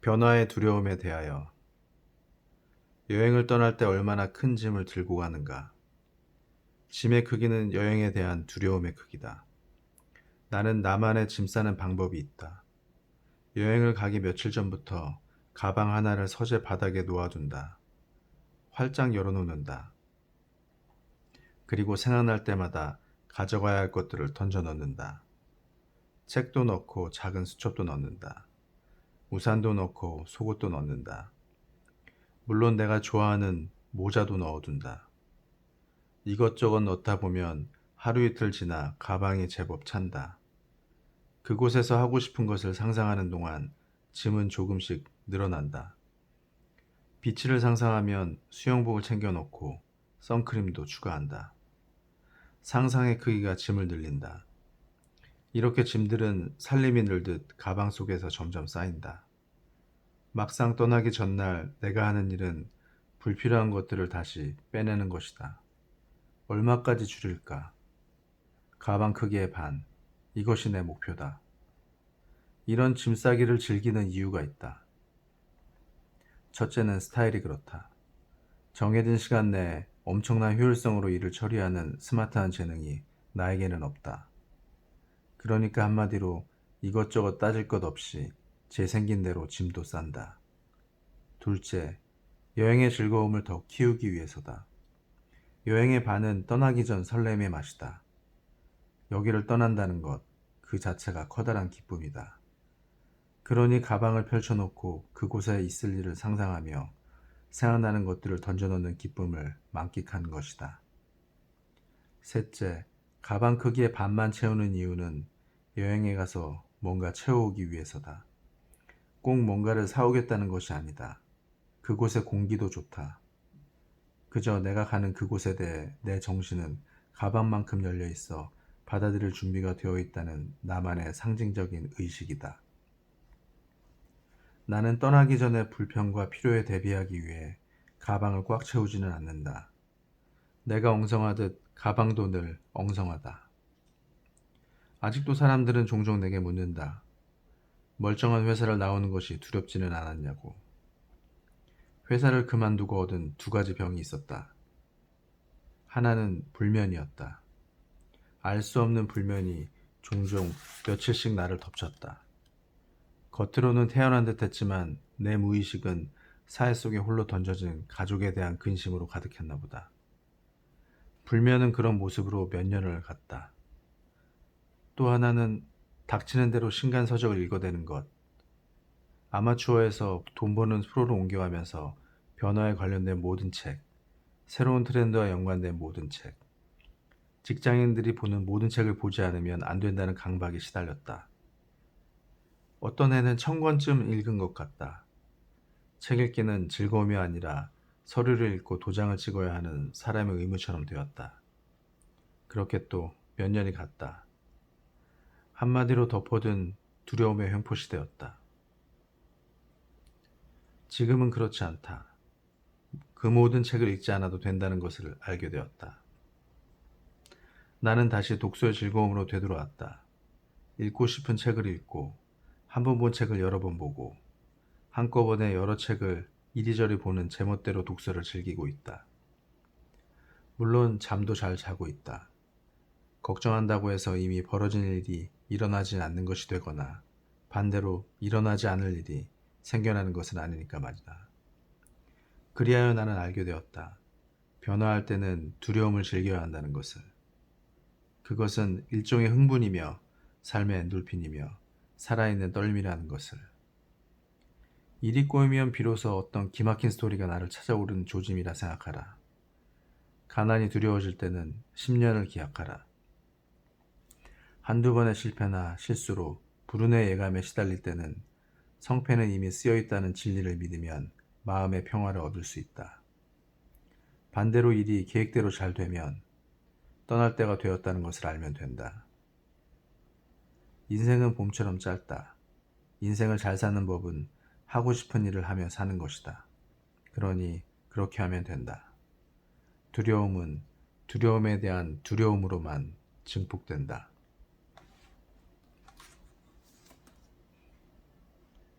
변화의 두려움에 대하여. 여행을 떠날 때 얼마나 큰 짐을 들고 가는가. 짐의 크기는 여행에 대한 두려움의 크기다. 나는 나만의 짐 싸는 방법이 있다. 여행을 가기 며칠 전부터 가방 하나를 서재 바닥에 놓아둔다. 활짝 열어놓는다. 그리고 생각날 때마다 가져가야 할 것들을 던져 넣는다. 책도 넣고 작은 수첩도 넣는다. 우산도 넣고 속옷도 넣는다. 물론 내가 좋아하는 모자도 넣어둔다. 이것저것 넣다 보면 하루 이틀 지나 가방이 제법 찬다. 그곳에서 하고 싶은 것을 상상하는 동안 짐은 조금씩 늘어난다. 비치를 상상하면 수영복을 챙겨 놓고 선크림도 추가한다. 상상의 크기가 짐을 늘린다. 이렇게 짐들은 살림이 늘듯 가방 속에서 점점 쌓인다. 막상 떠나기 전날 내가 하는 일은 불필요한 것들을 다시 빼내는 것이다. 얼마까지 줄일까? 가방 크기의 반. 이것이 내 목표다. 이런 짐 싸기를 즐기는 이유가 있다. 첫째는 스타일이 그렇다. 정해진 시간 내에 엄청난 효율성으로 일을 처리하는 스마트한 재능이 나에게는 없다. 그러니까 한마디로 이것저것 따질 것 없이 제 생긴 대로 짐도 싼다. 둘째, 여행의 즐거움을 더 키우기 위해서다. 여행의 반은 떠나기 전 설렘의 맛이다. 여기를 떠난다는 것, 그 자체가 커다란 기쁨이다. 그러니 가방을 펼쳐놓고 그곳에 있을 일을 상상하며 생각나는 것들을 던져놓는 기쁨을 만끽하는 것이다. 셋째, 가방 크기의 반만 채우는 이유는 여행에 가서 뭔가 채워오기 위해서다. 꼭 뭔가를 사오겠다는 것이 아니다. 그곳의 공기도 좋다. 그저 내가 가는 그곳에 대해 내 정신은 가방만큼 열려 있어 받아들일 준비가 되어 있다는 나만의 상징적인 의식이다. 나는 떠나기 전에 불편과 필요에 대비하기 위해 가방을 꽉 채우지는 않는다. 내가 엉성하듯 가방도 늘 엉성하다. 아직도 사람들은 종종 내게 묻는다. 멀쩡한 회사를 나오는 것이 두렵지는 않았냐고. 회사를 그만두고 얻은 두 가지 병이 있었다. 하나는 불면이었다. 알 수 없는 불면이 종종 며칠씩 나를 덮쳤다. 겉으로는 태어난 듯 했지만 내 무의식은 사회 속에 홀로 던져진 가족에 대한 근심으로 가득했나 보다. 불면은 그런 모습으로 몇 년을 갔다. 또 하나는 닥치는 대로 신간서적을 읽어대는 것. 아마추어에서 돈 버는 프로로 옮겨가면서 변화에 관련된 모든 책, 새로운 트렌드와 연관된 모든 책, 직장인들이 보는 모든 책을 보지 않으면 안 된다는 강박에 시달렸다. 어떤 해는 1000권쯤 읽은 것 같다. 책 읽기는 즐거움이 아니라 서류를 읽고 도장을 찍어야 하는 사람의 의무처럼 되었다. 그렇게 또 몇 년이 갔다. 한마디로 덮어둔 두려움의 횡포시대였다. 지금은 그렇지 않다. 그 모든 책을 읽지 않아도 된다는 것을 알게 되었다. 나는 다시 독서의 즐거움으로 되돌아왔다. 읽고 싶은 책을 읽고 한 번 본 책을 여러 번 보고 한꺼번에 여러 책을 이리저리 보는 제멋대로 독서를 즐기고 있다. 물론 잠도 잘 자고 있다. 걱정한다고 해서 이미 벌어진 일이 일어나지 않는 것이 되거나 반대로 일어나지 않을 일이 생겨나는 것은 아니니까 말이다. 그리하여 나는 알게 되었다. 변화할 때는 두려움을 즐겨야 한다는 것을. 그것은 일종의 흥분이며 삶의 엔돌핀이며 살아있는 떨림이라는 것을. 일이 꼬이면 비로소 어떤 기막힌 스토리가 나를 찾아오르는 조짐이라 생각하라. 가난이 두려워질 때는 10년을 기약하라. 한두 번의 실패나 실수로 불운의 예감에 시달릴 때는 성패는 이미 쓰여있다는 진리를 믿으면 마음의 평화를 얻을 수 있다. 반대로 일이 계획대로 잘 되면 떠날 때가 되었다는 것을 알면 된다. 인생은 봄처럼 짧다. 인생을 잘 사는 법은 하고 싶은 일을 하며 사는 것이다. 그러니 그렇게 하면 된다. 두려움은 두려움에 대한 두려움으로만 증폭된다.